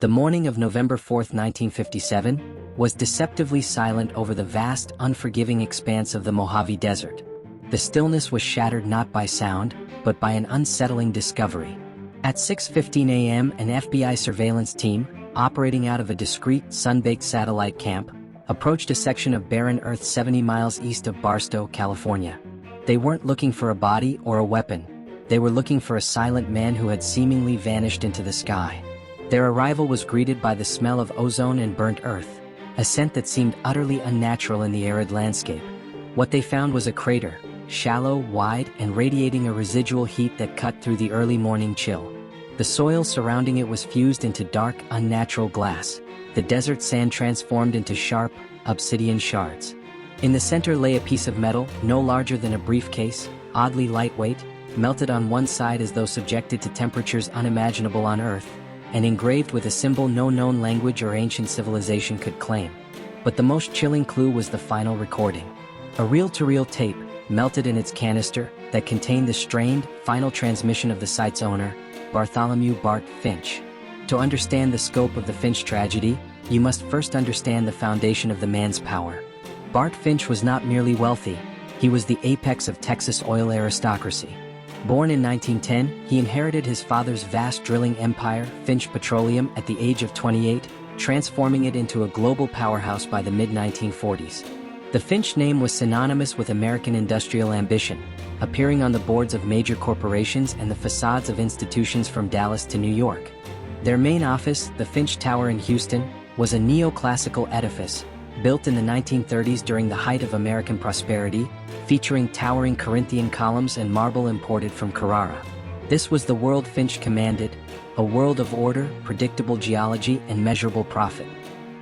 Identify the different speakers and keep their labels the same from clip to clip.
Speaker 1: The morning of November 4, 1957, was deceptively silent over the vast, unforgiving expanse of the Mojave Desert. The stillness was shattered not by sound, but by an unsettling discovery. At 6:15 a.m., an FBI surveillance team, operating out of a discreet, sun-baked satellite camp, approached a section of barren earth 70 miles east of Barstow, California. They weren't looking for a body or a weapon. They were looking for a silent man who had seemingly vanished into the sky. Their arrival was greeted by the smell of ozone and burnt earth, a scent that seemed utterly unnatural in the arid landscape. What they found was a crater, shallow, wide, and radiating a residual heat that cut through the early morning chill. The soil surrounding it was fused into dark, unnatural glass, the desert sand transformed into sharp, obsidian shards. In the center lay a piece of metal, no larger than a briefcase, oddly lightweight, melted on one side as though subjected to temperatures unimaginable on Earth, and engraved with a symbol no known language or ancient civilization could claim. But the most chilling clue was the final recording. A reel-to-reel tape, melted in its canister, that contained the strained, final transmission of the site's owner, Bartholomew Bart Finch. To understand the scope of the Finch tragedy, you must first understand the foundation of the man's power. Bart Finch was not merely wealthy, he was the apex of Texas oil aristocracy. Born in 1910, he inherited his father's vast drilling empire, Finch Petroleum, at the age of 28, transforming it into a global powerhouse by the mid-1940s. The Finch name was synonymous with American industrial ambition, appearing on the boards of major corporations and the facades of institutions from Dallas to New York. Their main office, the Finch Tower in Houston, was a neoclassical edifice, built in the 1930s during the height of American prosperity, featuring towering Corinthian columns and marble imported from Carrara. This was the world Finch commanded, a world of order, predictable geology, and measurable profit.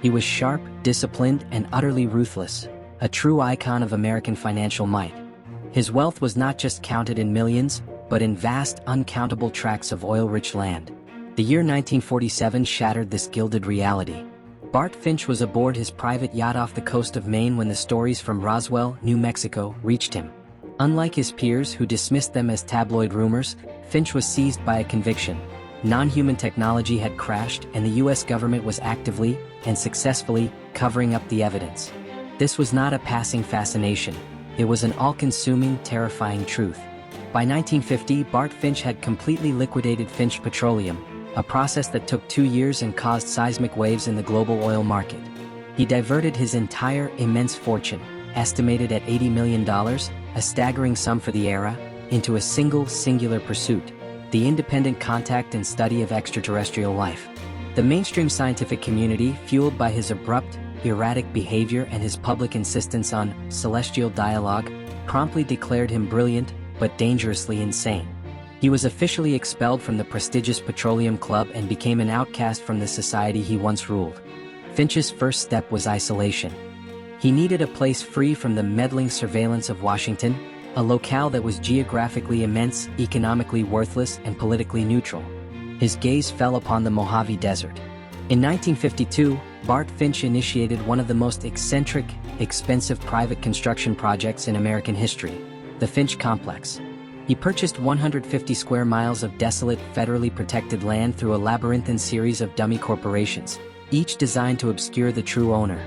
Speaker 1: He was sharp, disciplined, and utterly ruthless, a true icon of American financial might. His wealth was not just counted in millions, but in vast, uncountable tracts of oil-rich land. The year 1947 shattered this gilded reality. Bart Finch was aboard his private yacht off the coast of Maine when the stories from Roswell, New Mexico, reached him. Unlike his peers who dismissed them as tabloid rumors, Finch was seized by a conviction. Non-human technology had crashed, and the U.S. government was actively, and successfully, covering up the evidence. This was not a passing fascination. It was an all-consuming, terrifying truth. By 1950, Bart Finch had completely liquidated Finch Petroleum, a process that took 2 years and caused seismic waves in the global oil market. He diverted his entire immense fortune, estimated at $80 million, a staggering sum for the era, into a singular pursuit: the independent contact and study of extraterrestrial life. The mainstream scientific community, fueled by his abrupt, erratic behavior and his public insistence on celestial dialogue, promptly declared him brilliant, but dangerously insane. He was officially expelled from the prestigious Petroleum Club and became an outcast from the society he once ruled. Finch's first step was isolation. He needed a place free from the meddling surveillance of Washington, a locale that was geographically immense, economically worthless, and politically neutral. His gaze fell upon the Mojave Desert. In 1952, Bart Finch initiated one of the most eccentric, expensive private construction projects in American history, the Finch Complex. He purchased 150 square miles of desolate, federally protected land through a labyrinthine series of dummy corporations, each designed to obscure the true owner.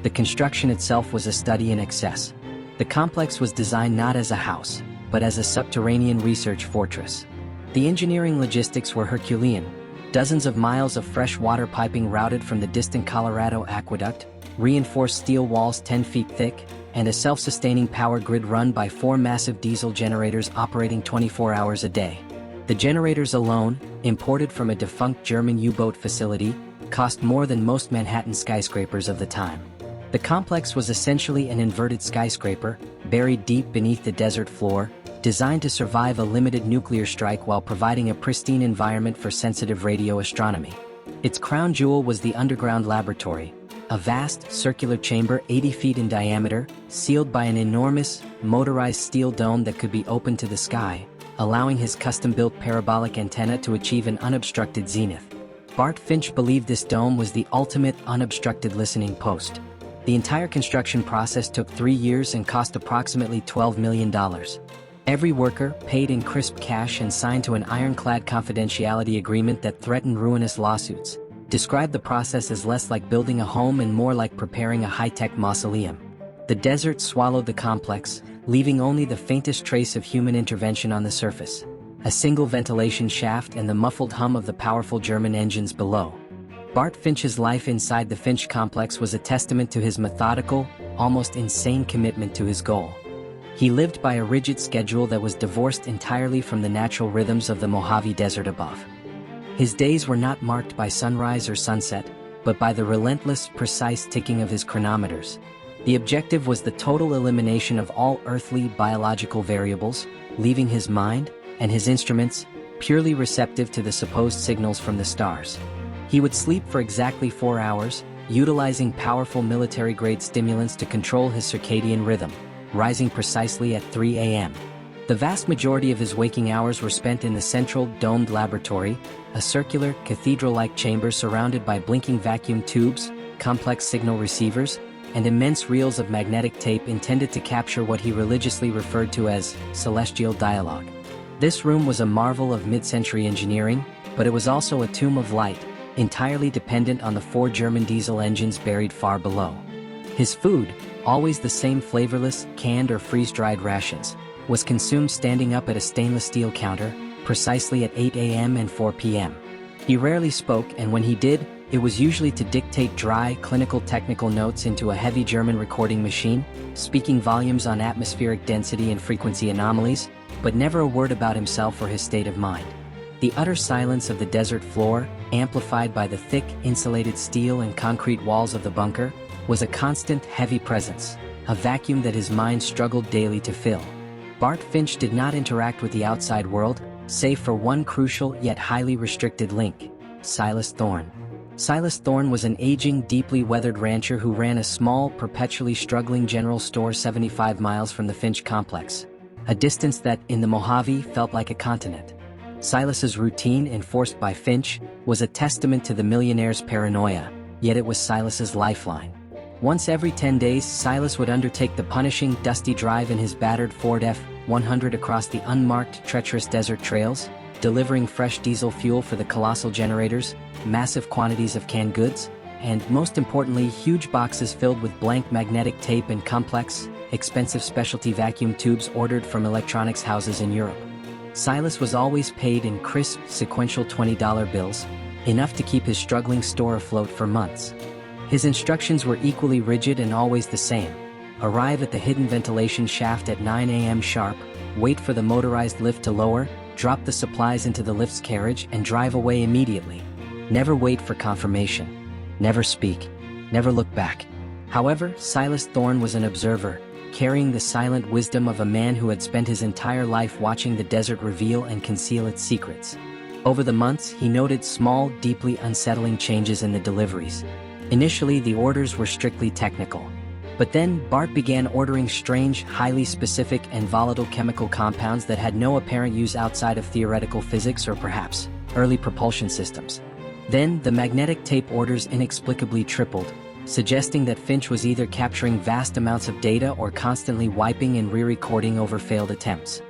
Speaker 1: The construction itself was a study in excess. The complex was designed not as a house, but as a subterranean research fortress. The engineering logistics were Herculean. Dozens of miles of fresh water piping routed from the distant Colorado aqueduct, reinforced steel walls 10 feet thick, and a self-sustaining power grid run by 4 massive diesel generators operating 24 hours a day. The generators alone, imported from a defunct German U-boat facility, cost more than most Manhattan skyscrapers of the time. The complex was essentially an inverted skyscraper, buried deep beneath the desert floor, designed to survive a limited nuclear strike while providing a pristine environment for sensitive radio astronomy. Its crown jewel was the underground laboratory, a vast, circular chamber 80 feet in diameter, sealed by an enormous, motorized steel dome that could be opened to the sky, allowing his custom-built parabolic antenna to achieve an unobstructed zenith. Bart Finch believed this dome was the ultimate unobstructed listening post. The entire construction process took 3 years and cost approximately $12 million. Every worker, paid in crisp cash and signed to an ironclad confidentiality agreement that threatened ruinous lawsuits. described the process as less like building a home and more like preparing a high-tech mausoleum. The desert swallowed the complex, leaving only the faintest trace of human intervention on the surface. A single ventilation shaft and the muffled hum of the powerful German engines below. Bart Finch's life inside the Finch complex was a testament to his methodical, almost insane commitment to his goal. He lived by a rigid schedule that was divorced entirely from the natural rhythms of the Mojave Desert above. His days were not marked by sunrise or sunset, but by the relentless, precise ticking of his chronometers. The objective was the total elimination of all earthly biological variables, leaving his mind, and his instruments, purely receptive to the supposed signals from the stars. He would sleep for exactly 4 hours, utilizing powerful military-grade stimulants to control his circadian rhythm, rising precisely at 3 a.m. The vast majority of his waking hours were spent in the central, domed laboratory, a circular, cathedral-like chamber surrounded by blinking vacuum tubes, complex signal receivers, and immense reels of magnetic tape intended to capture what he religiously referred to as celestial dialogue. This room was a marvel of mid-century engineering, but it was also a tomb of light, entirely dependent on the 4 German diesel engines buried far below. His food, always the same flavorless, canned or freeze-dried rations, was consumed standing up at a stainless steel counter, precisely at 8 a.m. and 4 p.m. He rarely spoke, and when he did, it was usually to dictate dry, clinical technical notes into a heavy German recording machine, speaking volumes on atmospheric density and frequency anomalies, but never a word about himself or his state of mind. The utter silence of the desert floor, amplified by the thick, insulated steel and concrete walls of the bunker, was a constant, heavy presence, a vacuum that his mind struggled daily to fill. Bart Finch did not interact with the outside world, save for one crucial yet highly restricted link: Silas Thorne. Silas Thorne was an aging, deeply weathered rancher who ran a small, perpetually struggling general store 75 miles from the Finch complex, a distance that, in the Mojave, felt like a continent. Silas's routine, enforced by Finch, was a testament to the millionaire's paranoia, yet it was Silas's lifeline. Once every 10 days, Silas would undertake the punishing, dusty drive in his battered Ford F-100 across the unmarked, treacherous desert trails, delivering fresh diesel fuel for the colossal generators, massive quantities of canned goods, and, most importantly, huge boxes filled with blank magnetic tape and complex, expensive specialty vacuum tubes ordered from electronics houses in Europe. Silas was always paid in crisp, sequential $20 bills, enough to keep his struggling store afloat for months. His instructions were equally rigid and always the same: arrive at the hidden ventilation shaft at 9 a.m. sharp, wait for the motorized lift to lower, drop the supplies into the lift's carriage, and drive away immediately. Never wait for confirmation. Never speak. Never look back. However, Silas Thorne was an observer, carrying the silent wisdom of a man who had spent his entire life watching the desert reveal and conceal its secrets. Over the months, he noted small, deeply unsettling changes in the deliveries. Initially, the orders were strictly technical. But then, Bart began ordering strange, highly specific and volatile chemical compounds that had no apparent use outside of theoretical physics or perhaps early propulsion systems. Then, the magnetic tape orders inexplicably tripled, suggesting that Finch was either capturing vast amounts of data or constantly wiping and re-recording over failed attempts.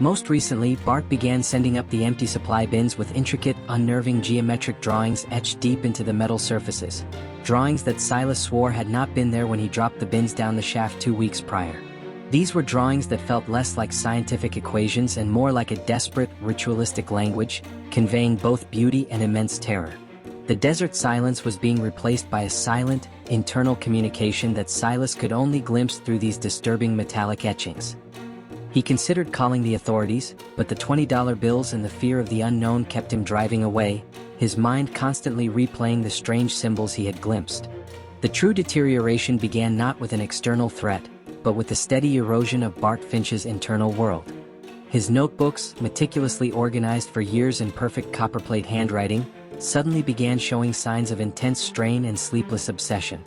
Speaker 1: Most recently, Bart began sending up the empty supply bins with intricate, unnerving geometric drawings etched deep into the metal surfaces. Drawings that Silas swore had not been there when he dropped the bins down the shaft 2 weeks prior. These were drawings that felt less like scientific equations and more like a desperate, ritualistic language, conveying both beauty and immense terror. The desert silence was being replaced by a silent, internal communication that Silas could only glimpse through these disturbing metallic etchings. He considered calling the authorities, but the $20 bills and the fear of the unknown kept him driving away, his mind constantly replaying the strange symbols he had glimpsed. The true deterioration began not with an external threat, but with the steady erosion of Bart Finch's internal world. His notebooks, meticulously organized for years in perfect copperplate handwriting, suddenly began showing signs of intense strain and sleepless obsession.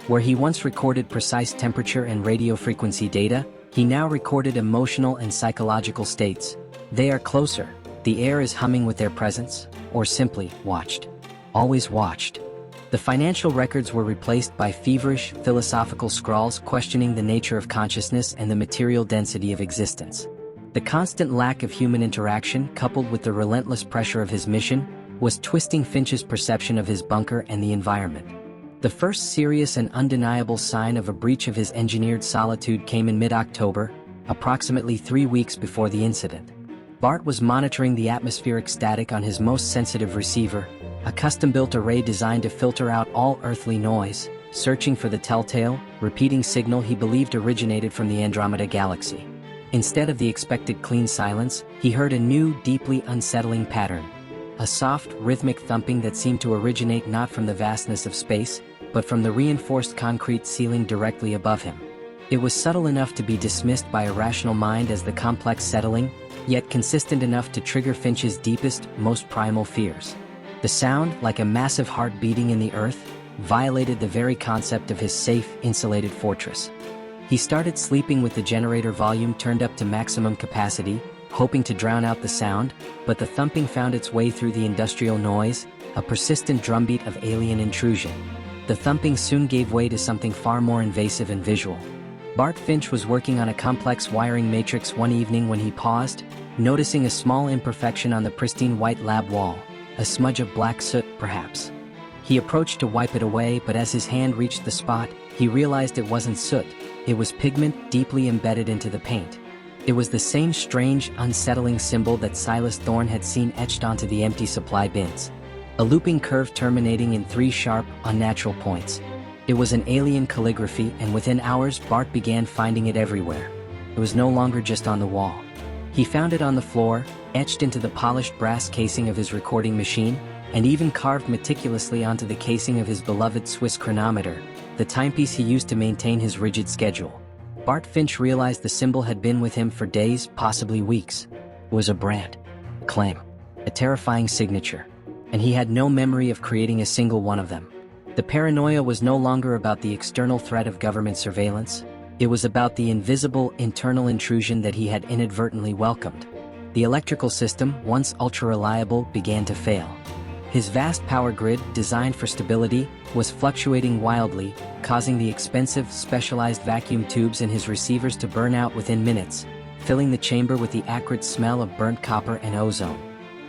Speaker 1: Where he once recorded precise temperature and radio frequency data, he now recorded emotional and psychological states. They are closer, the air is humming with their presence, or simply watched. Always watched. The financial records were replaced by feverish, philosophical scrawls questioning the nature of consciousness and the material density of existence. The constant lack of human interaction, coupled with the relentless pressure of his mission, was twisting Finch's perception of his bunker and the environment. The first serious and undeniable sign of a breach of his engineered solitude came in mid-October, approximately 3 weeks before the incident. Bart was monitoring the atmospheric static on his most sensitive receiver, a custom-built array designed to filter out all earthly noise, searching for the telltale, repeating signal he believed originated from the Andromeda galaxy. Instead of the expected clean silence, he heard a new, deeply unsettling pattern. A soft, rhythmic thumping that seemed to originate not from the vastness of space, but from the reinforced concrete ceiling directly above him. It was subtle enough to be dismissed by a rational mind as the complex settling, yet consistent enough to trigger Finch's deepest, most primal fears. The sound, like a massive heart beating in the earth, violated the very concept of his safe, insulated fortress. He started sleeping with the generator volume turned up to maximum capacity, hoping to drown out the sound, but the thumping found its way through the industrial noise, a persistent drumbeat of alien intrusion. The thumping soon gave way to something far more invasive and visual. Bart Finch was working on a complex wiring matrix one evening when he paused, noticing a small imperfection on the pristine white lab wall, a smudge of black soot, perhaps. He approached to wipe it away, but as his hand reached the spot, he realized it wasn't soot. It was pigment deeply embedded into the paint. It was the same strange, unsettling symbol that Silas Thorne had seen etched onto the empty supply bins. A looping curve terminating in 3 sharp, unnatural points. It was an alien calligraphy, and within hours Bart began finding it everywhere. It was no longer just on the wall. He found it on the floor, etched into the polished brass casing of his recording machine, and even carved meticulously onto the casing of his beloved Swiss chronometer, the timepiece he used to maintain his rigid schedule. Bart Finch realized the symbol had been with him for days, possibly weeks. It was a brand, a claim, a terrifying signature, and he had no memory of creating a single one of them. The paranoia was no longer about the external threat of government surveillance. It was about the invisible, internal intrusion that he had inadvertently welcomed. The electrical system, once ultra-reliable, began to fail. His vast power grid, designed for stability, was fluctuating wildly, causing the expensive, specialized vacuum tubes in his receivers to burn out within minutes, filling the chamber with the acrid smell of burnt copper and ozone.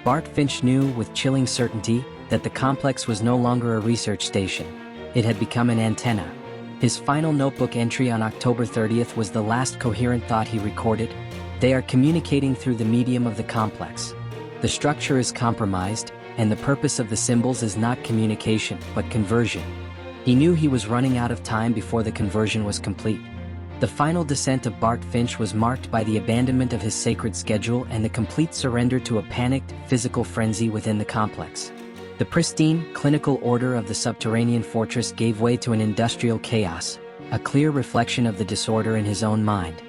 Speaker 1: Bart Finch knew with chilling certainty that the complex was no longer a research station. It had become an antenna. His final notebook entry on October 30th was the last coherent thought he recorded. They are communicating through the medium of the complex. The structure is compromised, and the purpose of the symbols is not communication, but conversion. He knew he was running out of time before the conversion was complete. The final descent of Bart Finch was marked by the abandonment of his sacred schedule and the complete surrender to a panicked, physical frenzy within the complex. The pristine, clinical order of the subterranean fortress gave way to an industrial chaos, a clear reflection of the disorder in his own mind.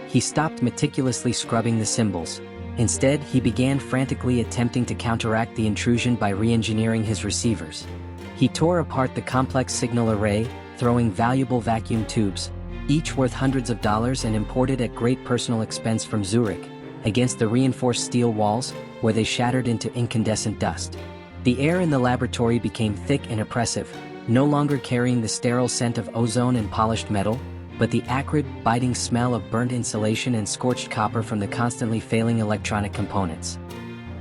Speaker 1: He stopped meticulously scrubbing the symbols. Instead, he began frantically attempting to counteract the intrusion by re-engineering his receivers. He tore apart the complex signal array, throwing valuable vacuum tubes, each worth hundreds of dollars and imported at great personal expense from Zurich, against the reinforced steel walls, where they shattered into incandescent dust. The air in the laboratory became thick and oppressive, no longer carrying the sterile scent of ozone and polished metal, but the acrid, biting smell of burnt insulation and scorched copper from the constantly failing electronic components.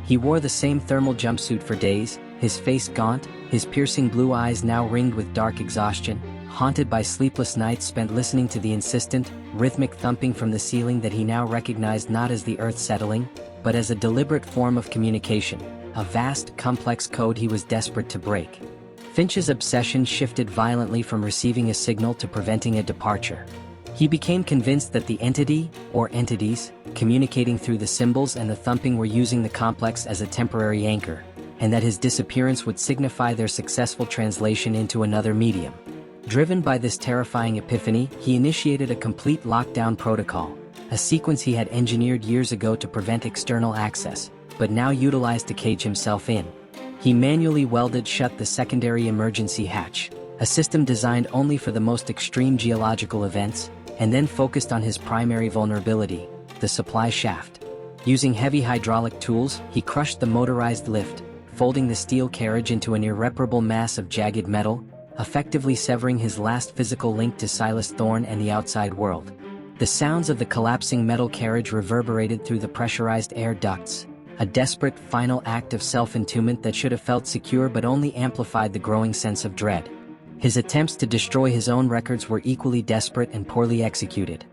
Speaker 1: He wore the same thermal jumpsuit for days, his face gaunt, his piercing blue eyes now ringed with dark exhaustion, haunted by sleepless nights spent listening to the insistent, rhythmic thumping from the ceiling that he now recognized not as the earth settling, but as a deliberate form of communication, a vast, complex code he was desperate to break. Finch's obsession shifted violently from receiving a signal to preventing a departure. He became convinced that the entity, or entities, communicating through the symbols and the thumping were using the complex as a temporary anchor, and that his disappearance would signify their successful translation into another medium. Driven by this terrifying epiphany, he initiated a complete lockdown protocol, a sequence he had engineered years ago to prevent external access, but now utilized to cage himself in. He manually welded shut the secondary emergency hatch, a system designed only for the most extreme geological events, and then focused on his primary vulnerability, the supply shaft. Using heavy hydraulic tools, he crushed the motorized lift, folding the steel carriage into an irreparable mass of jagged metal, effectively severing his last physical link to Silas Thorne and the outside world. The sounds of the collapsing metal carriage reverberated through the pressurized air ducts, a desperate final act of self-entombment that should have felt secure but only amplified the growing sense of dread. His attempts to destroy his own records were equally desperate and poorly executed.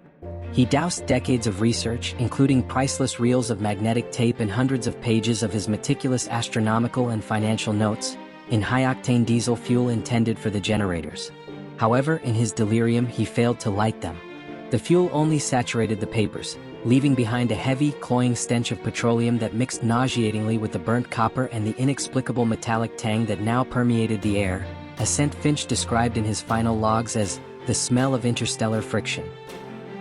Speaker 1: He doused decades of research, including priceless reels of magnetic tape and hundreds of pages of his meticulous astronomical and financial notes, in high-octane diesel fuel intended for the generators. However, in his delirium he failed to light them. The fuel only saturated the papers, leaving behind a heavy, cloying stench of petroleum that mixed nauseatingly with the burnt copper and the inexplicable metallic tang that now permeated the air, a scent Finch described in his final logs as the smell of interstellar friction.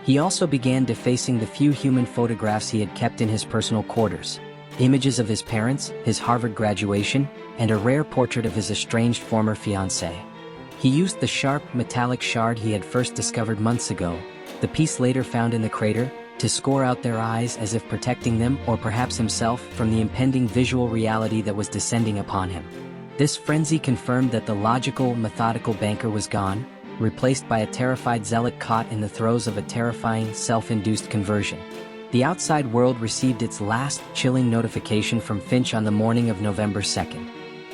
Speaker 1: He also began defacing the few human photographs he had kept in his personal quarters, images of his parents, his Harvard graduation, and a rare portrait of his estranged former fiancée. He used the sharp, metallic shard he had first discovered months ago, the piece later found in the crater, to score out their eyes as if protecting them or perhaps himself from the impending visual reality that was descending upon him. This frenzy confirmed that the logical, methodical banker was gone, replaced by a terrified zealot caught in the throes of a terrifying, self-induced conversion. The outside world received its last, chilling notification from Finch on the morning of November 2nd.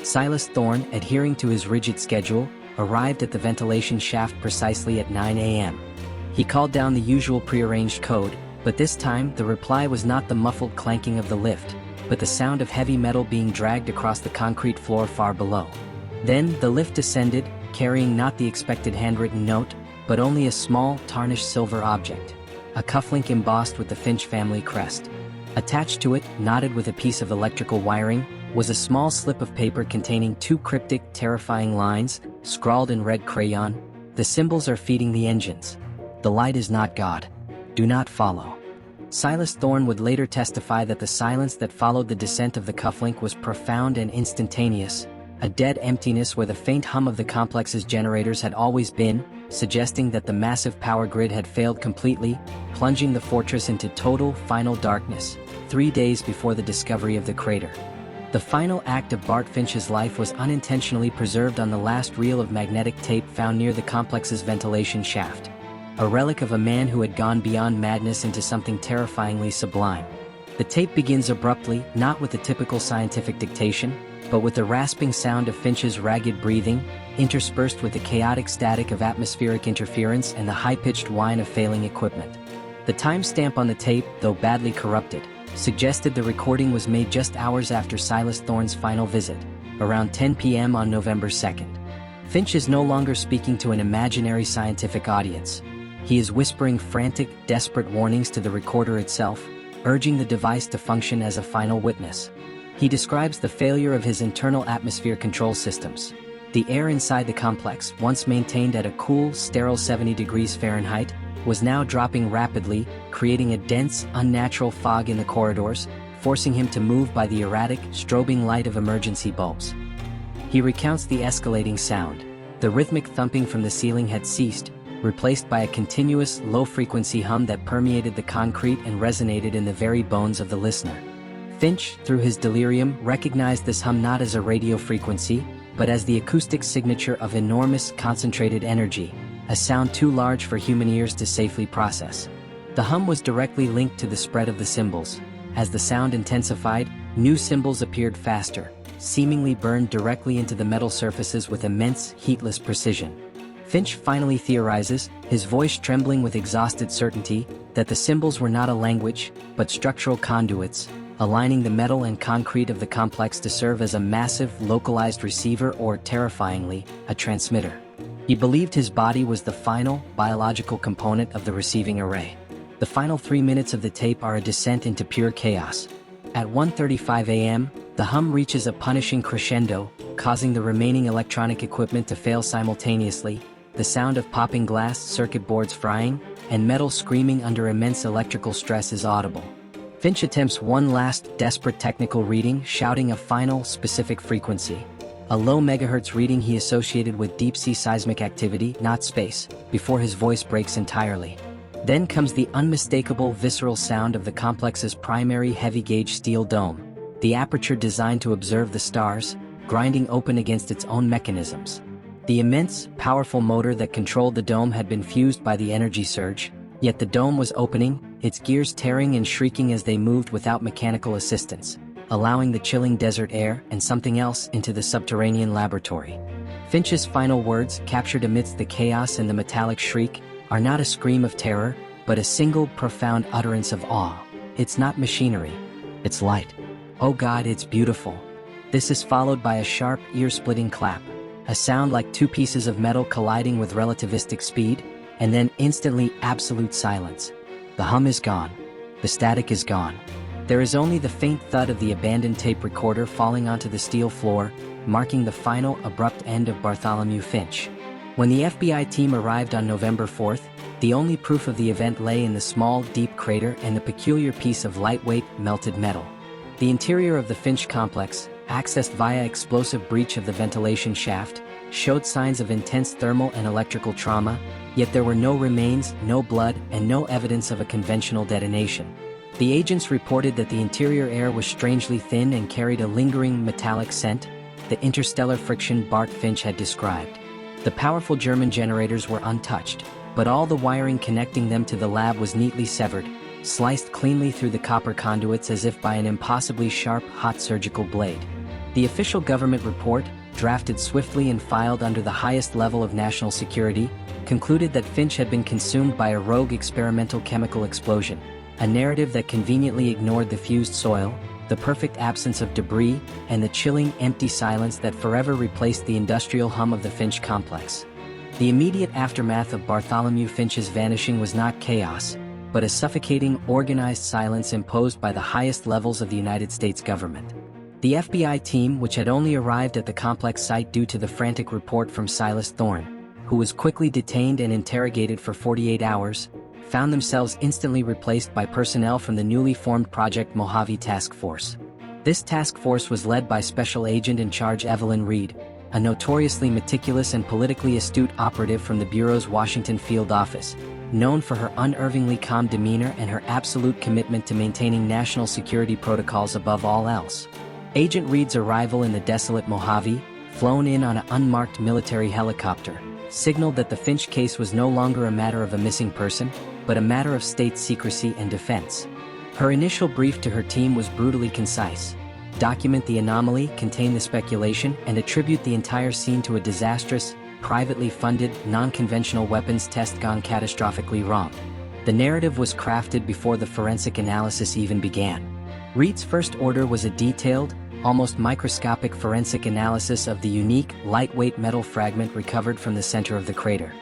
Speaker 1: Silas Thorne, adhering to his rigid schedule, arrived at the ventilation shaft precisely at 9 a.m. He called down the usual prearranged code, but this time the reply was not the muffled clanking of the lift, but the sound of heavy metal being dragged across the concrete floor far below. Then the lift descended, carrying not the expected handwritten note, but only a small, tarnished silver object, a cufflink embossed with the Finch family crest. Attached to it, knotted with a piece of electrical wiring, was a small slip of paper containing two cryptic, terrifying lines, scrawled in red crayon. "The symbols are feeding the engines. The light is not God. Do not follow." Silas Thorne would later testify that the silence that followed the descent of the cufflink was profound and instantaneous, a dead emptiness where the faint hum of the complex's generators had always been, suggesting that the massive power grid had failed completely, plunging the fortress into total, final darkness, 3 days before the discovery of the crater. The final act of Bart Finch's life was unintentionally preserved on the last reel of magnetic tape found near the complex's ventilation shaft, a relic of a man who had gone beyond madness into something terrifyingly sublime. The tape begins abruptly, not with the typical scientific dictation, but with the rasping sound of Finch's ragged breathing, interspersed with the chaotic static of atmospheric interference and the high-pitched whine of failing equipment. The timestamp on the tape, though badly corrupted, suggested the recording was made just hours after Silas Thorne's final visit, around 10 p.m. on November 2nd. Finch is no longer speaking to an imaginary scientific audience. He is whispering frantic, desperate warnings to the recorder itself, urging the device to function as a final witness. He describes the failure of his internal atmosphere control systems. The air inside the complex, once maintained at a cool, sterile 70 degrees Fahrenheit, was now dropping rapidly, creating a dense, unnatural fog in the corridors, forcing him to move by the erratic, strobing light of emergency bulbs. He recounts the escalating sound. The rhythmic thumping from the ceiling had ceased, replaced by a continuous, low-frequency hum that permeated the concrete and resonated in the very bones of the listener. Finch, through his delirium, recognized this hum not as a radio frequency, but as the acoustic signature of enormous, concentrated energy, a sound too large for human ears to safely process. The hum was directly linked to the spread of the symbols. As the sound intensified, new symbols appeared faster, seemingly burned directly into the metal surfaces with immense, heatless precision. Finch finally theorizes, his voice trembling with exhausted certainty, that the symbols were not a language, but structural conduits, aligning the metal and concrete of the complex to serve as a massive, localized receiver or, terrifyingly, a transmitter. He believed his body was the final, biological component of the receiving array. The final 3 minutes of the tape are a descent into pure chaos. At 1:35 a.m., the hum reaches a punishing crescendo, causing the remaining electronic equipment to fail simultaneously. The sound of popping glass, circuit boards frying, and metal screaming under immense electrical stress is audible. Finch attempts one last, desperate technical reading, shouting a final, specific frequency. A low megahertz reading he associated with deep-sea seismic activity, not space, before his voice breaks entirely. Then comes the unmistakable, visceral sound of the complex's primary heavy-gauge steel dome, the aperture designed to observe the stars, grinding open against its own mechanisms. The immense, powerful motor that controlled the dome had been fused by the energy surge, yet the dome was opening, its gears tearing and shrieking as they moved without mechanical assistance. allowing the chilling desert air and something else into the subterranean laboratory. Finch's final words, captured amidst the chaos and the metallic shriek, are not a scream of terror, but a single profound utterance of awe. It's not machinery. It's light. Oh God, it's beautiful. This is followed by a sharp, ear-splitting clap, a sound like two pieces of metal colliding with relativistic speed, and then instantly absolute silence. The hum is gone. The static is gone. There is only the faint thud of the abandoned tape recorder falling onto the steel floor, marking the final, abrupt end of Bartholomew Finch. When the FBI team arrived on November 4th, the only proof of the event lay in the small, deep crater and the peculiar piece of lightweight, melted metal. The interior of the Finch complex, accessed via explosive breach of the ventilation shaft, showed signs of intense thermal and electrical trauma, yet there were no remains, no blood, and no evidence of a conventional detonation. The agents reported that the interior air was strangely thin and carried a lingering metallic scent, the interstellar friction Bart Finch had described. The powerful German generators were untouched, but all the wiring connecting them to the lab was neatly severed, sliced cleanly through the copper conduits as if by an impossibly sharp, hot surgical blade. The official government report, drafted swiftly and filed under the highest level of national security, concluded that Finch had been consumed by a rogue experimental chemical explosion, a narrative that conveniently ignored the fused soil, the perfect absence of debris, and the chilling, empty silence that forever replaced the industrial hum of the Finch complex. The immediate aftermath of Bartholomew Finch's vanishing was not chaos, but a suffocating, organized silence imposed by the highest levels of the United States government. The FBI team, which had only arrived at the complex site due to the frantic report from Silas Thorne, who was quickly detained and interrogated for 48 hours, found themselves instantly replaced by personnel from the newly formed Project Mojave Task Force. This task force was led by Special Agent in Charge Evelyn Reed, a notoriously meticulous and politically astute operative from the Bureau's Washington field office, known for her unervingly calm demeanor and her absolute commitment to maintaining national security protocols above all else. Agent Reed's arrival in the desolate Mojave, flown in on an unmarked military helicopter, signaled that the Finch case was no longer a matter of a missing person, but a matter of state secrecy and defense. Her initial brief to her team was brutally concise: document the anomaly, contain the speculation, and attribute the entire scene to a disastrous, privately funded, non-conventional weapons test gone catastrophically wrong. The narrative was crafted before the forensic analysis even began. Reed's first order was a detailed, almost microscopic forensic analysis of the unique, lightweight metal fragment recovered from the center of the crater.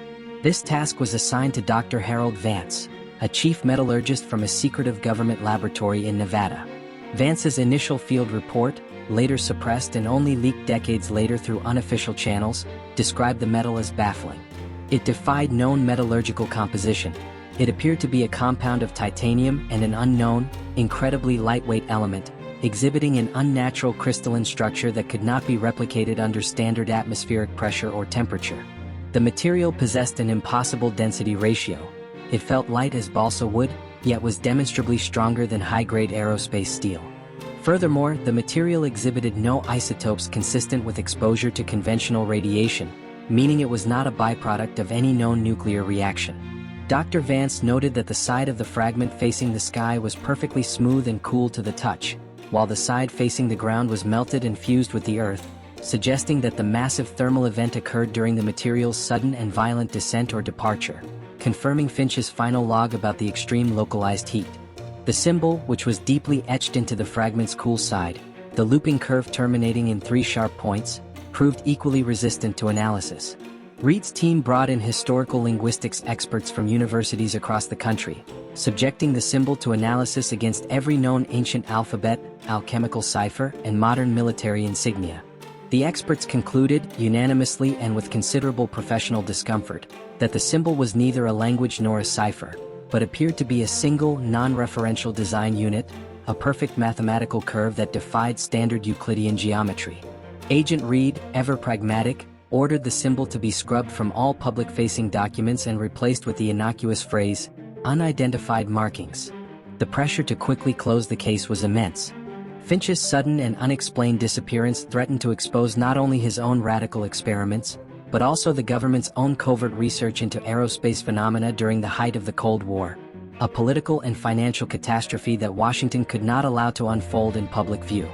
Speaker 1: This task was assigned to Dr. Harold Vance, a chief metallurgist from a secretive government laboratory in Nevada. Vance's initial field report, later suppressed and only leaked decades later through unofficial channels, described the metal as baffling. It defied known metallurgical composition. It appeared to be a compound of titanium and an unknown, incredibly lightweight element, exhibiting an unnatural crystalline structure that could not be replicated under standard atmospheric pressure or temperature. The material possessed an impossible density ratio. It felt light as balsa wood, yet was demonstrably stronger than high-grade aerospace steel. Furthermore, the material exhibited no isotopes consistent with exposure to conventional radiation, meaning it was not a byproduct of any known nuclear reaction. Dr. Vance noted that the side of the fragment facing the sky was perfectly smooth and cool to the touch, while the side facing the ground was melted and fused with the earth, suggesting that the massive thermal event occurred during the material's sudden and violent descent or departure, confirming Finch's final log about the extreme localized heat. The symbol, which was deeply etched into the fragment's cool side, the looping curve terminating in 3 sharp points, proved equally resistant to analysis. Reed's team brought in historical linguistics experts from universities across the country, subjecting the symbol to analysis against every known ancient alphabet, alchemical cipher, and modern military insignia. The experts concluded, unanimously and with considerable professional discomfort, that the symbol was neither a language nor a cipher, but appeared to be a single, non-referential design unit, a perfect mathematical curve that defied standard Euclidean geometry. Agent Reed, ever pragmatic, ordered the symbol to be scrubbed from all public-facing documents and replaced with the innocuous phrase, "unidentified markings." The pressure to quickly close the case was immense. Finch's sudden and unexplained disappearance threatened to expose not only his own radical experiments, but also the government's own covert research into aerospace phenomena during the height of the Cold War. a political and financial catastrophe that Washington could not allow to unfold in public view.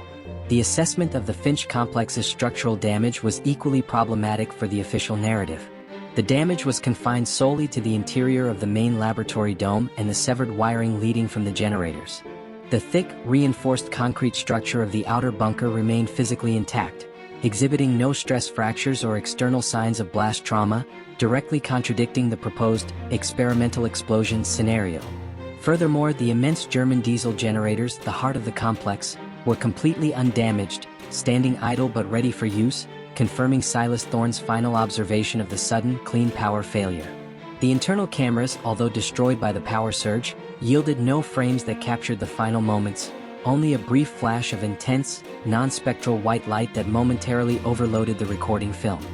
Speaker 1: The assessment of the Finch complex's structural damage was equally problematic for the official narrative. The damage was confined solely to the interior of the main laboratory dome and the severed wiring leading from the generators. The thick, reinforced concrete structure of the outer bunker remained physically intact, exhibiting no stress fractures or external signs of blast trauma, directly contradicting the proposed experimental explosion scenario. Furthermore, the immense German diesel generators, the heart of the complex, were completely undamaged, standing idle but ready for use, confirming Silas Thorne's final observation of the sudden, clean power failure. The internal cameras, although destroyed by the power surge, yielded no frames that captured the final moments, only a brief flash of intense, non-spectral white light that momentarily overloaded the recording film.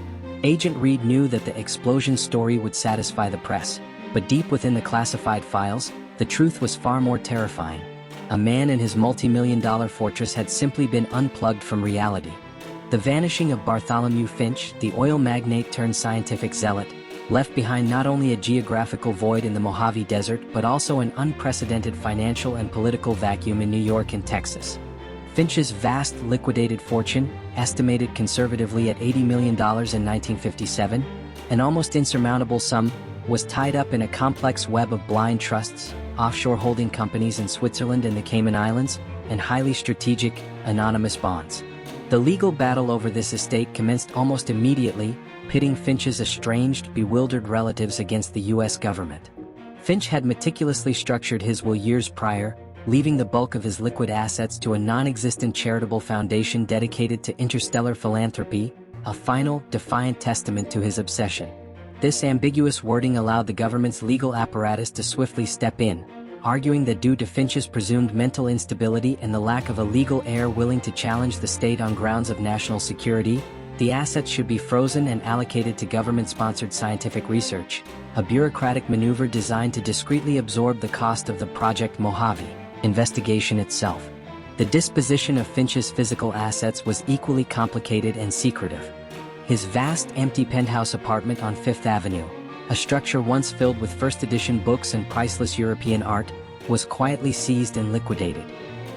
Speaker 1: Agent Reed knew that the explosion story would satisfy the press, but deep within the classified files, the truth was far more terrifying. A man and his multi-million-dollar fortress had simply been unplugged from reality. The vanishing of Bartholomew Finch, the oil magnate turned scientific zealot, left behind not only a geographical void in the Mojave Desert but also an unprecedented financial and political vacuum in New York and Texas. Finch's vast liquidated fortune, estimated conservatively at $80 million in 1957, an almost insurmountable sum, was tied up in a complex web of blind trusts, offshore holding companies in Switzerland and the Cayman Islands, and highly strategic, anonymous bonds. The legal battle over this estate commenced almost immediately, pitting Finch's estranged, bewildered relatives against the U.S. government. Finch had meticulously structured his will years prior, leaving the bulk of his liquid assets to a non-existent charitable foundation dedicated to interstellar philanthropy, a final, defiant testament to his obsession. This ambiguous wording allowed the government's legal apparatus to swiftly step in, arguing that due to Finch's presumed mental instability and the lack of a legal heir willing to challenge the state on grounds of national security, the assets should be frozen and allocated to government-sponsored scientific research, a bureaucratic maneuver designed to discreetly absorb the cost of the Project Mojave investigation itself. The disposition of Finch's physical assets was equally complicated and secretive. His vast empty penthouse apartment on Fifth Avenue, a structure once filled with first-edition books and priceless European art, was quietly seized and liquidated.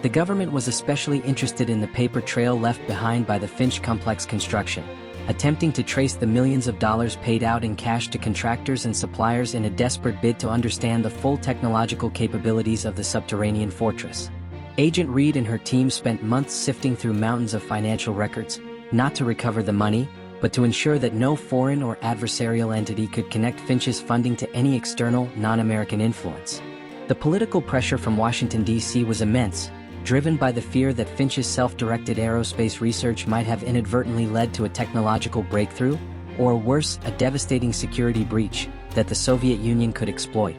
Speaker 1: The government was especially interested in the paper trail left behind by the Finch complex construction, attempting to trace the millions of dollars paid out in cash to contractors and suppliers in a desperate bid to understand the full technological capabilities of the subterranean fortress. Agent Reed and her team spent months sifting through mountains of financial records, not to recover the money, but to ensure that no foreign or adversarial entity could connect Finch's funding to any external, non-American influence. The political pressure from Washington, D.C. was immense, driven by the fear that Finch's self-directed aerospace research might have inadvertently led to a technological breakthrough, or worse, a devastating security breach that the Soviet Union could exploit.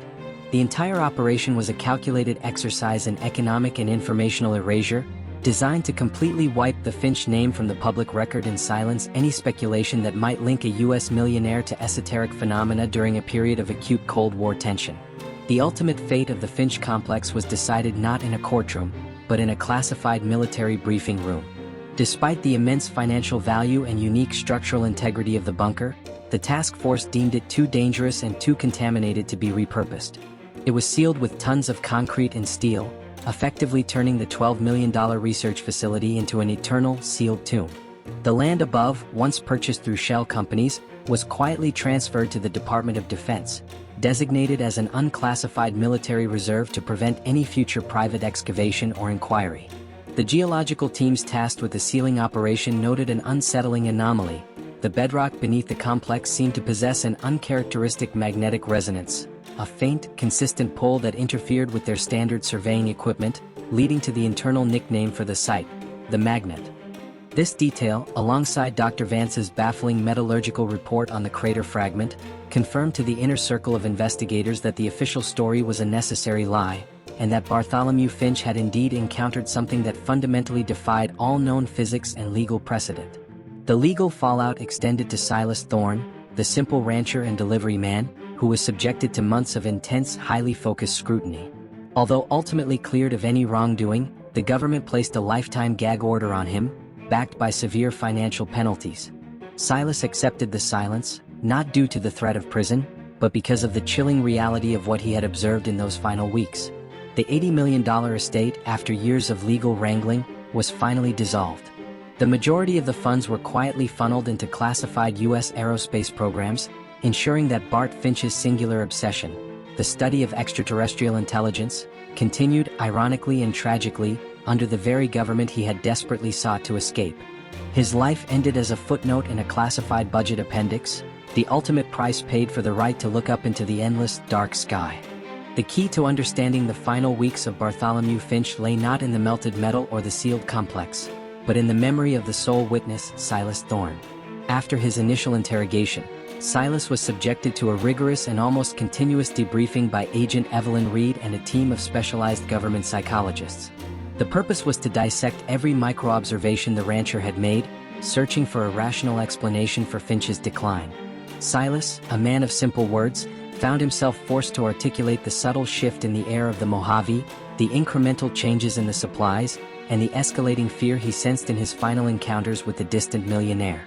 Speaker 1: The entire operation was a calculated exercise in economic and informational erasure, designed to completely wipe the Finch name from the public record and silence any speculation that might link a U.S. millionaire to esoteric phenomena during a period of acute Cold War tension. The ultimate fate of the Finch complex was decided not in a courtroom, but in a classified military briefing room. Despite the immense financial value and unique structural integrity of the bunker, the task force deemed it too dangerous and too contaminated to be repurposed. It was sealed with tons of concrete and steel, effectively turning the $12 million research facility into an eternal, sealed tomb. The land above, once purchased through shell companies, was quietly transferred to the Department of Defense, designated as an unclassified military reserve to prevent any future private excavation or inquiry. The geological teams tasked with the sealing operation noted an unsettling anomaly. The bedrock beneath the complex seemed to possess an uncharacteristic magnetic resonance, a faint, consistent pull that interfered with their standard surveying equipment, leading to the internal nickname for the site, the Magnet. This detail, alongside Dr. Vance's baffling metallurgical report on the crater fragment, confirmed to the inner circle of investigators that the official story was a necessary lie, and that Bartholomew Finch had indeed encountered something that fundamentally defied all known physics and legal precedent. The legal fallout extended to Silas Thorne, the simple rancher and delivery man, who was subjected to months of intense, highly focused scrutiny. Although ultimately cleared of any wrongdoing, the government placed a lifetime gag order on him, backed by severe financial penalties. Silas accepted the silence, not due to the threat of prison, but because of the chilling reality of what he had observed in those final weeks. The $80 million estate, after years of legal wrangling, was finally dissolved. The majority of the funds were quietly funneled into classified U.S. aerospace programs, ensuring that Bart Finch's singular obsession, the study of extraterrestrial intelligence, continued, ironically and tragically, under the very government he had desperately sought to escape. His life ended as a footnote in a classified budget appendix, the ultimate price paid for the right to look up into the endless, dark sky. The key to understanding the final weeks of Bartholomew Finch lay not in the melted metal or the sealed complex, but in the memory of the sole witness, Silas Thorne. After his initial interrogation, Silas was subjected to a rigorous and almost continuous debriefing by Agent Evelyn Reed and a team of specialized government psychologists. The purpose was to dissect every micro-observation the rancher had made, searching for a rational explanation for Finch's decline. Silas, a man of simple words, found himself forced to articulate the subtle shift in the air of the Mojave, the incremental changes in the supplies, and the escalating fear he sensed in his final encounters with the distant millionaire.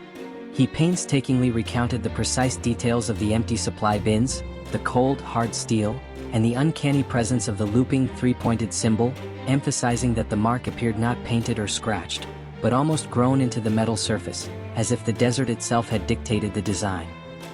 Speaker 1: He painstakingly recounted the precise details of the empty supply bins, the cold, hard steel, and the uncanny presence of the looping three-pointed symbol, emphasizing that the mark appeared not painted or scratched, but almost grown into the metal surface, as if the desert itself had dictated the design.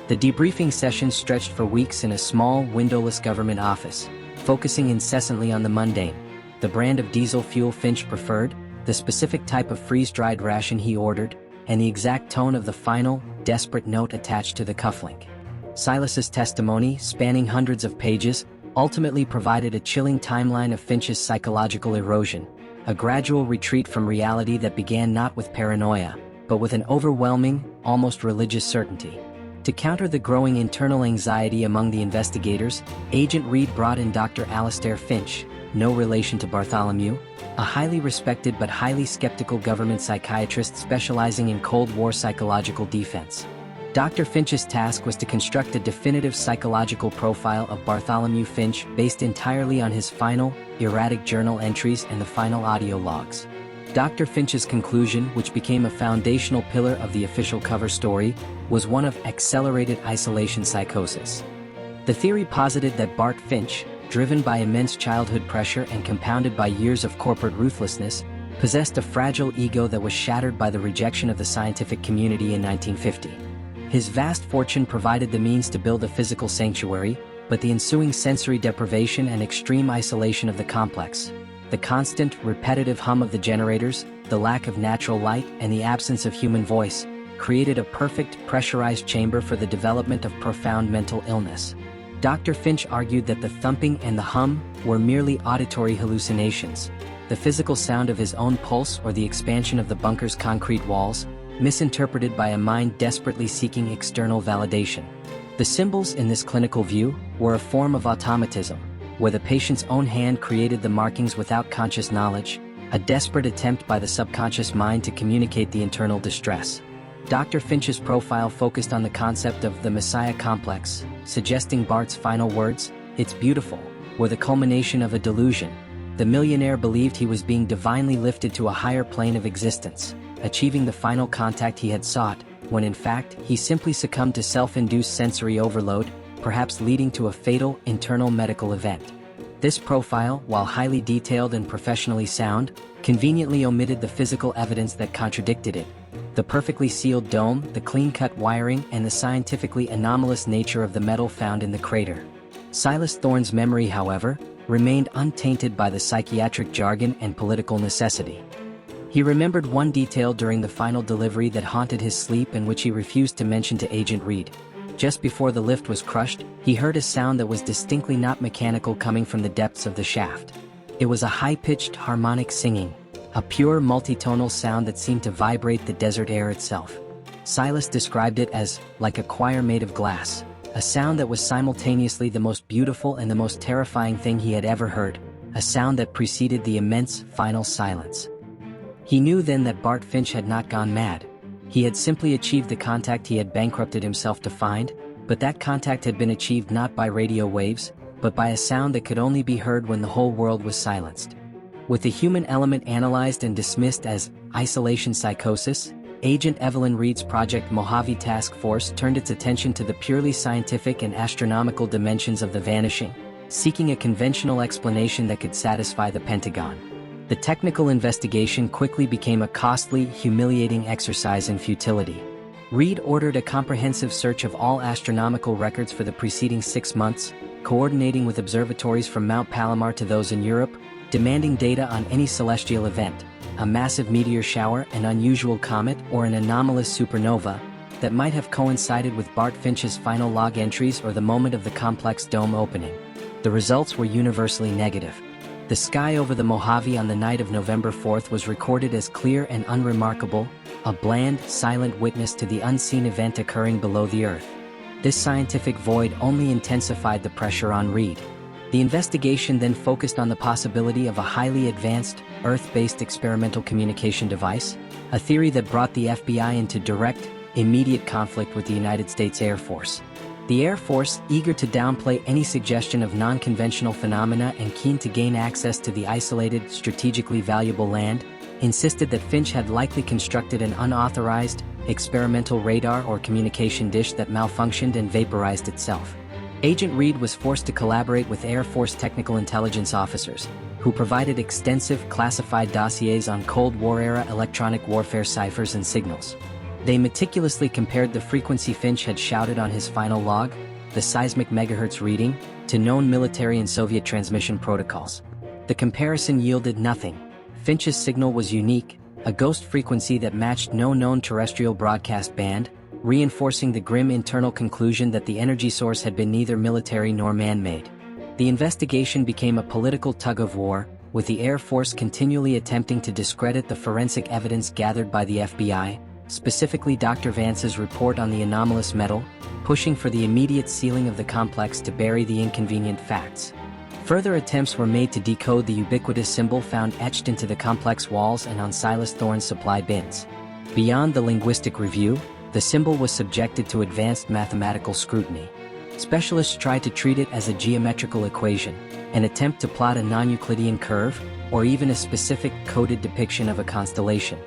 Speaker 1: The debriefing session stretched for weeks in a small, windowless government office, focusing incessantly on the mundane, the brand of diesel fuel Finch preferred, the specific type of freeze-dried ration he ordered, and the exact tone of the final, desperate note attached to the cufflink. Silas's testimony, spanning hundreds of pages, ultimately provided a chilling timeline of Finch's psychological erosion, a gradual retreat from reality that began not with paranoia, but with an overwhelming, almost religious certainty. To counter the growing internal anxiety among the investigators, Agent Reed brought in Dr. Alastair Finch, no relation to Bartholomew, a highly respected but highly skeptical government psychiatrist specializing in Cold War psychological defense. Dr. Finch's task was to construct a definitive psychological profile of Bartholomew Finch based entirely on his final, erratic journal entries and the final audio logs. Dr. Finch's conclusion, which became a foundational pillar of the official cover story, was one of accelerated isolation psychosis. The theory posited that Bart Finch, driven by immense childhood pressure and compounded by years of corporate ruthlessness, possessed a fragile ego that was shattered by the rejection of the scientific community in 1950. His vast fortune provided the means to build a physical sanctuary, but the ensuing sensory deprivation and extreme isolation of the complex, the constant, repetitive hum of the generators, the lack of natural light, and the absence of human voice, created a perfect, pressurized chamber for the development of profound mental illness. Dr. Finch argued that the thumping and the hum were merely auditory hallucinations, the physical sound of his own pulse or the expansion of the bunker's concrete walls, misinterpreted by a mind desperately seeking external validation. The symbols in this clinical view were a form of automatism, where the patient's own hand created the markings without conscious knowledge, a desperate attempt by the subconscious mind to communicate the internal distress. Dr. Finch's profile focused on the concept of the Messiah complex, suggesting Bart's final words, "It's beautiful," were the culmination of a delusion. The millionaire believed he was being divinely lifted to a higher plane of existence, achieving the final contact he had sought, when in fact he simply succumbed to self-induced sensory overload, perhaps leading to a fatal internal medical event. This profile, while highly detailed and professionally sound, conveniently omitted the physical evidence that contradicted it. The perfectly sealed dome, the clean-cut wiring, and the scientifically anomalous nature of the metal found in the crater. Silas Thorne's memory, however, remained untainted by the psychiatric jargon and political necessity. He remembered one detail during the final delivery that haunted his sleep and which he refused to mention to Agent Reed. Just before the lift was crushed, he heard a sound that was distinctly not mechanical coming from the depths of the shaft. It was a high-pitched, harmonic singing, a pure multitonal sound that seemed to vibrate the desert air itself. Silas described it as, like a choir made of glass, a sound that was simultaneously the most beautiful and the most terrifying thing he had ever heard, a sound that preceded the immense, final silence. He knew then that Bart Finch had not gone mad. He had simply achieved the contact he had bankrupted himself to find, but that contact had been achieved not by radio waves, but by a sound that could only be heard when the whole world was silenced. With the human element analyzed and dismissed as isolation psychosis, Agent Evelyn Reed's Project Mojave Task Force turned its attention to the purely scientific and astronomical dimensions of the vanishing, seeking a conventional explanation that could satisfy the Pentagon. The technical investigation quickly became a costly, humiliating exercise in futility. Reed ordered a comprehensive search of all astronomical records for the preceding 6 months, coordinating with observatories from Mount Palomar to those in Europe, demanding data on any celestial event, a massive meteor shower, an unusual comet, or an anomalous supernova, that might have coincided with Bart Finch's final log entries or the moment of the complex dome opening. The results were universally negative. The sky over the Mojave on the night of November 4th was recorded as clear and unremarkable, a bland, silent witness to the unseen event occurring below the Earth. This scientific void only intensified the pressure on Reed. The investigation then focused on the possibility of a highly advanced, Earth-based experimental communication device, a theory that brought the FBI into direct, immediate conflict with the United States Air Force. The Air Force, eager to downplay any suggestion of non-conventional phenomena and keen to gain access to the isolated, strategically valuable land, insisted that Finch had likely constructed an unauthorized, experimental radar or communication dish that malfunctioned and vaporized itself. Agent Reed was forced to collaborate with Air Force technical intelligence officers, who provided extensive classified dossiers on Cold War-era electronic warfare ciphers and signals. They meticulously compared the frequency Finch had shouted on his final log, the seismic megahertz reading, to known military and Soviet transmission protocols. The comparison yielded nothing. Finch's signal was unique, a ghost frequency that matched no known terrestrial broadcast band, reinforcing the grim internal conclusion that the energy source had been neither military nor man-made. The investigation became a political tug-of-war, with the Air Force continually attempting to discredit the forensic evidence gathered by the FBI, specifically Dr. Vance's report on the anomalous metal, pushing for the immediate sealing of the complex to bury the inconvenient facts. Further attempts were made to decode the ubiquitous symbol found etched into the complex walls and on Silas Thorne's supply bins. Beyond the linguistic review, the symbol was subjected to advanced mathematical scrutiny. Specialists tried to treat it as a geometrical equation, an attempt to plot a non-Euclidean curve, or even a specific coded depiction of a constellation.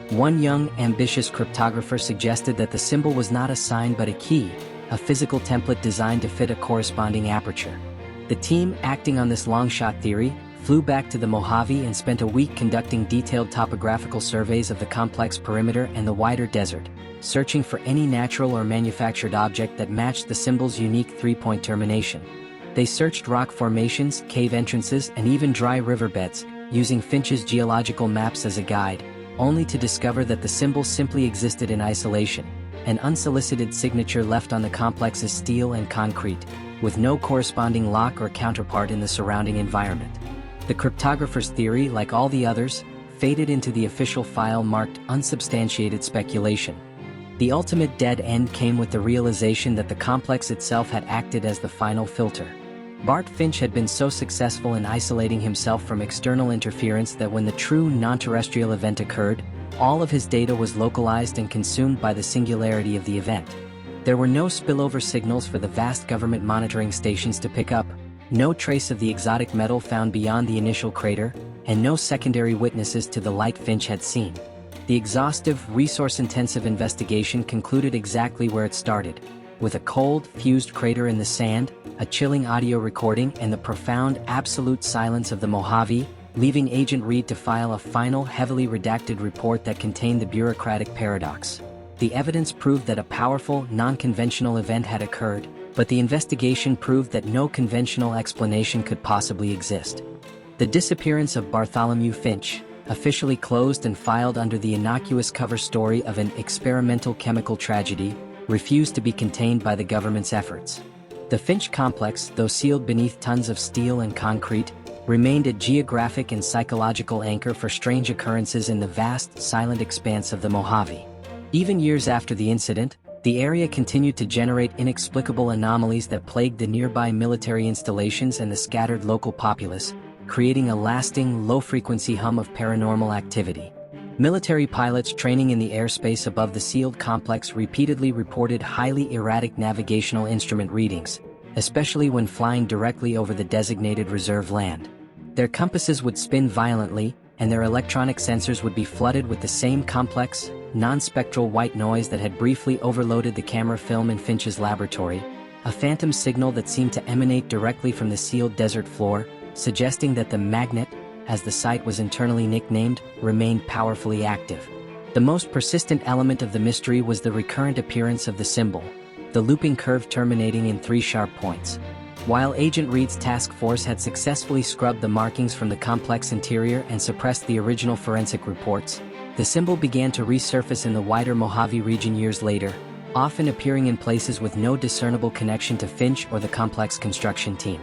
Speaker 1: One young, ambitious cryptographer suggested that the symbol was not a sign but a key, a physical template designed to fit a corresponding aperture. The team, acting on this long-shot theory, flew back to the Mojave and spent a week conducting detailed topographical surveys of the complex perimeter and the wider desert, searching for any natural or manufactured object that matched the symbol's unique three-point termination. They searched rock formations, cave entrances, and even dry riverbeds, using Finch's geological maps as a guide, only to discover that the symbol simply existed in isolation, an unsolicited signature left on the complex's steel and concrete, with no corresponding lock or counterpart in the surrounding environment. The cryptographer's theory, like all the others, faded into the official file marked unsubstantiated speculation. The ultimate dead end came with the realization that the complex itself had acted as the final filter. Bart Finch had been so successful in isolating himself from external interference that when the true non-terrestrial event occurred, all of his data was localized and consumed by the singularity of the event. There were no spillover signals for the vast government monitoring stations to pick up, no trace of the exotic metal found beyond the initial crater, and no secondary witnesses to the light Finch had seen. The exhaustive, resource-intensive investigation concluded exactly where it started, with a cold, fused crater in the sand, a chilling audio recording, and the profound, absolute silence of the Mojave, leaving Agent Reed to file a final, heavily redacted report that contained the bureaucratic paradox. The evidence proved that a powerful, non-conventional event had occurred, but the investigation proved that no conventional explanation could possibly exist. The disappearance of Bartholomew Finch, officially closed and filed under the innocuous cover story of an experimental chemical tragedy, refused to be contained by the government's efforts. The Finch complex, though sealed beneath tons of steel and concrete, remained a geographic and psychological anchor for strange occurrences in the vast, silent expanse of the Mojave. Even years after the incident, the area continued to generate inexplicable anomalies that plagued the nearby military installations and the scattered local populace, creating a lasting, low-frequency hum of paranormal activity. Military pilots training in the airspace above the sealed complex repeatedly reported highly erratic navigational instrument readings, especially when flying directly over the designated reserve land. Their compasses would spin violently, and their electronic sensors would be flooded with the same complex, non-spectral white noise that had briefly overloaded the camera film in Finch's laboratory, a phantom signal that seemed to emanate directly from the sealed desert floor, suggesting that the magnet, as the site was internally nicknamed, remained powerfully active. The most persistent element of the mystery was the recurrent appearance of the symbol, the looping curve terminating in 3 sharp points. While Agent Reed's task force had successfully scrubbed the markings from the complex interior and suppressed the original forensic reports, the symbol began to resurface in the wider Mojave region years later, often appearing in places with no discernible connection to Finch or the complex construction team.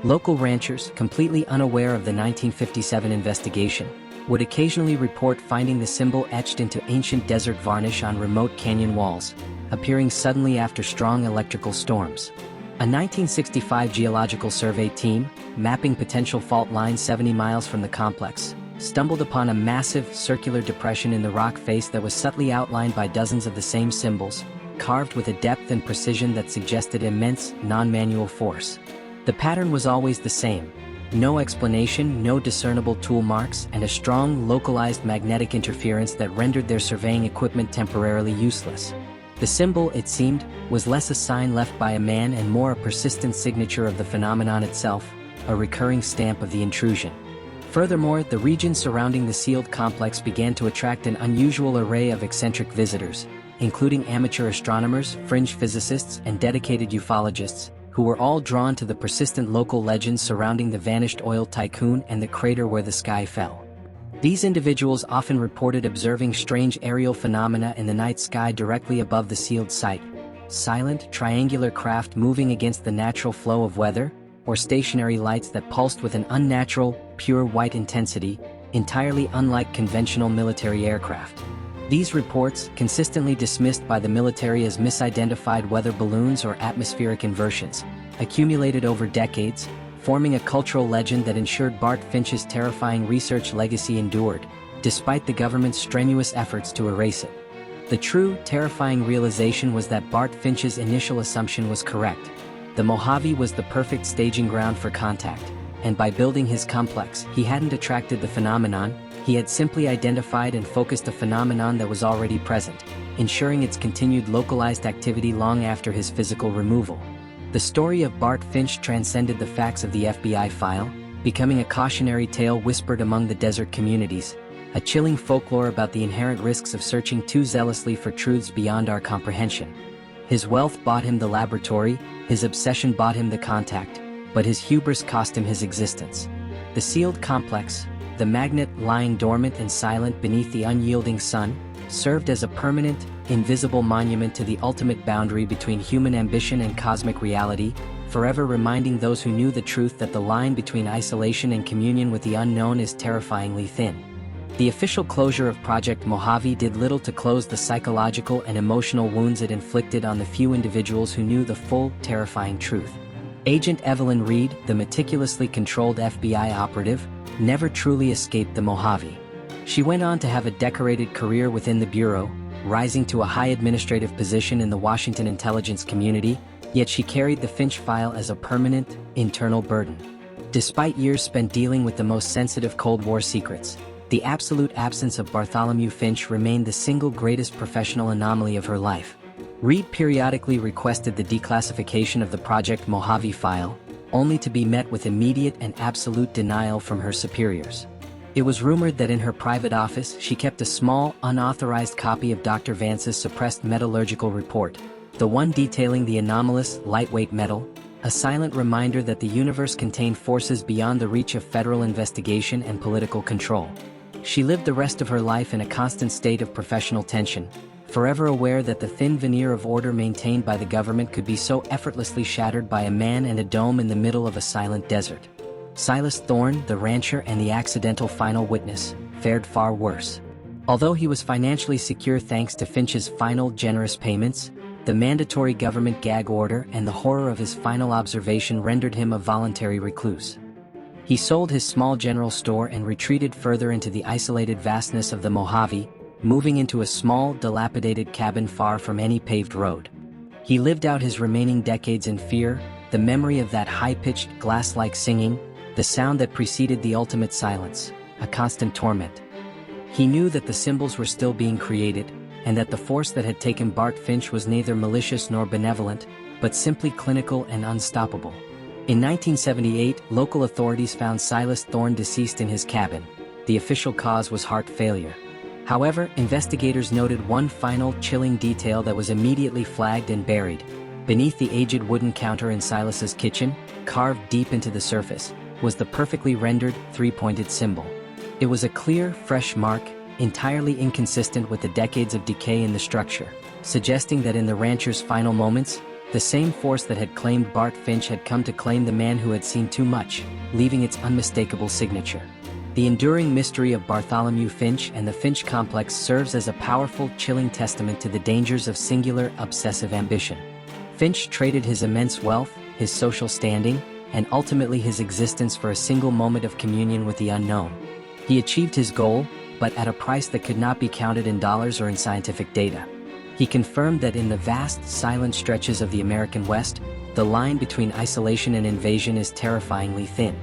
Speaker 1: Local ranchers, completely unaware of the 1957 investigation, would occasionally report finding the symbol etched into ancient desert varnish on remote canyon walls, appearing suddenly after strong electrical storms. A 1965 geological survey team, mapping potential fault lines 70 miles from the complex, stumbled upon a massive circular depression in the rock face that was subtly outlined by dozens of the same symbols, carved with a depth and precision that suggested immense, non-manual force. The pattern was always the same: no explanation, no discernible tool marks, and a strong, localized magnetic interference that rendered their surveying equipment temporarily useless. The symbol, it seemed, was less a sign left by a man and more a persistent signature of the phenomenon itself, a recurring stamp of the intrusion. Furthermore, the region surrounding the sealed complex began to attract an unusual array of eccentric visitors, including amateur astronomers, fringe physicists, and dedicated ufologists, who were all drawn to the persistent local legends surrounding the vanished oil tycoon and the crater where the sky fell. These individuals often reported observing strange aerial phenomena in the night sky directly above the sealed site: silent, triangular craft moving against the natural flow of weather, or stationary lights that pulsed with an unnatural, pure white intensity, entirely unlike conventional military aircraft. These reports, consistently dismissed by the military as misidentified weather balloons or atmospheric inversions, accumulated over decades, forming a cultural legend that ensured Bart Finch's terrifying research legacy endured, despite the government's strenuous efforts to erase it. The true, terrifying realization was that Bart Finch's initial assumption was correct. The Mojave was the perfect staging ground for contact, and by building his complex, he hadn't attracted the phenomenon, he had simply identified and focused a phenomenon that was already present, ensuring its continued localized activity long after his physical removal. The story of Bart Finch transcended the facts of the FBI file, becoming a cautionary tale whispered among the desert communities, a chilling folklore about the inherent risks of searching too zealously for truths beyond our comprehension. His wealth bought him the laboratory, his obsession bought him the contact, but his hubris cost him his existence. The sealed complex, the magnet lying dormant and silent beneath the unyielding sun, served as a permanent, invisible monument to the ultimate boundary between human ambition and cosmic reality, forever reminding those who knew the truth that the line between isolation and communion with the unknown is terrifyingly thin. The official closure of Project Mojave did little to close the psychological and emotional wounds it inflicted on the few individuals who knew the full, terrifying truth. Agent Evelyn Reed, the meticulously controlled FBI operative, never truly escaped the Mojave. She went on to have a decorated career within the Bureau, rising to a high administrative position in the Washington intelligence community, yet she carried the Finch file as a permanent, internal burden. Despite years spent dealing with the most sensitive Cold War secrets, the absolute absence of Bartholomew Finch remained the single greatest professional anomaly of her life. Reed periodically requested the declassification of the Project Mojave file, only to be met with immediate and absolute denial from her superiors. It was rumored that in her private office she kept a small, unauthorized copy of Dr. Vance's suppressed metallurgical report, the one detailing the anomalous, lightweight metal, a silent reminder that the universe contained forces beyond the reach of federal investigation and political control. She lived the rest of her life in a constant state of professional tension, forever aware that the thin veneer of order maintained by the government could be so effortlessly shattered by a man and a dome in the middle of a silent desert. Silas Thorne, the rancher and the accidental final witness, fared far worse. Although he was financially secure thanks to Finch's final generous payments, the mandatory government gag order and the horror of his final observation rendered him a voluntary recluse. He sold his small general store and retreated further into the isolated vastness of the Mojave, moving into a small, dilapidated cabin far from any paved road. He lived out his remaining decades in fear, the memory of that high-pitched, glass-like singing, the sound that preceded the ultimate silence, a constant torment. He knew that the symbols were still being created, and that the force that had taken Bart Finch was neither malicious nor benevolent, but simply clinical and unstoppable. In 1978, local authorities found Silas Thorne deceased in his cabin. The official cause was heart failure. However, investigators noted one final chilling detail that was immediately flagged and buried. Beneath the aged wooden counter in Silas's kitchen, carved deep into the surface, was the perfectly rendered three-pointed symbol. It was a clear, fresh mark, entirely inconsistent with the decades of decay in the structure, suggesting that in the rancher's final moments, the same force that had claimed Bart Finch had come to claim the man who had seen too much, leaving its unmistakable signature. The enduring mystery of Bartholomew Finch and the Finch complex serves as a powerful, chilling testament to the dangers of singular, obsessive ambition. Finch traded his immense wealth, his social standing, and ultimately his existence for a single moment of communion with the unknown. He achieved his goal, but at a price that could not be counted in dollars or in scientific data. He confirmed that in the vast, silent stretches of the American West, the line between isolation and invasion is terrifyingly thin.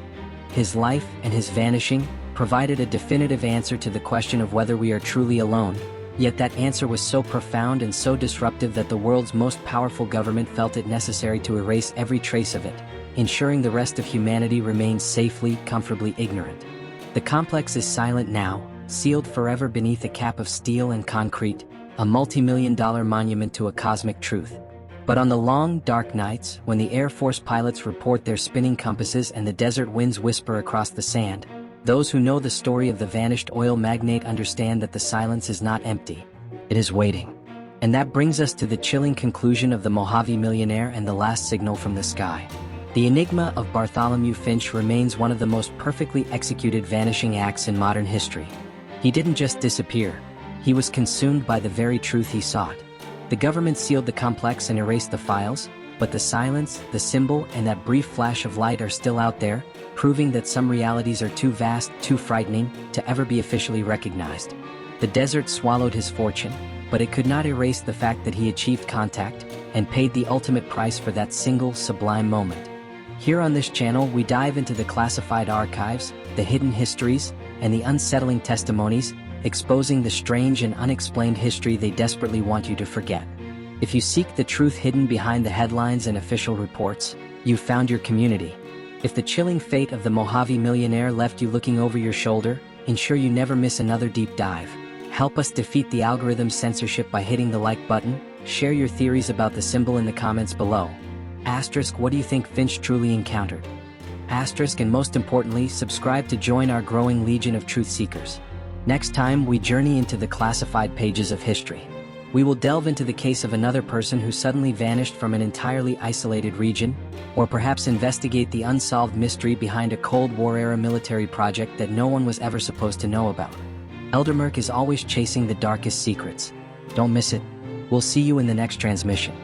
Speaker 1: His life and his vanishing provided a definitive answer to the question of whether we are truly alone, yet that answer was so profound and so disruptive that the world's most powerful government felt it necessary to erase every trace of it, ensuring the rest of humanity remains safely, comfortably ignorant. The complex is silent now, sealed forever beneath a cap of steel and concrete, a multi-million-dollar monument to a cosmic truth. But on the long, dark nights, when the Air Force pilots report their spinning compasses and the desert winds whisper across the sand, those who know the story of the vanished oil magnate understand that the silence is not empty. It is waiting. And that brings us to the chilling conclusion of the Mojave Millionaire and the last signal from the sky. The enigma of Bartholomew Finch remains one of the most perfectly executed vanishing acts in modern history. He didn't just disappear. He was consumed by the very truth he sought. The government sealed the complex and erased the files, but the silence, the symbol, and that brief flash of light are still out there, proving that some realities are too vast, too frightening, to ever be officially recognized. The desert swallowed his fortune, but it could not erase the fact that he achieved contact and paid the ultimate price for that single sublime moment. Here on this channel, we dive into the classified archives, the hidden histories, and the unsettling testimonies, exposing the strange and unexplained history they desperately want you to forget. If you seek the truth hidden behind the headlines and official reports, you've found your community. If the chilling fate of the Mojave Millionaire left you looking over your shoulder, ensure you never miss another deep dive. Help us defeat the algorithm's censorship by hitting the like button. Share your theories about the symbol in the comments below. Asterisk, what do you think Finch truly encountered? Asterisk, and most importantly, subscribe to join our growing legion of truth seekers. Next time, we journey into the classified pages of history. We will delve into the case of another person who suddenly vanished from an entirely isolated region, or perhaps investigate the unsolved mystery behind a Cold War-era military project that no one was ever supposed to know about. Eldermurk is always chasing the darkest secrets. Don't miss it. We'll see you in the next transmission.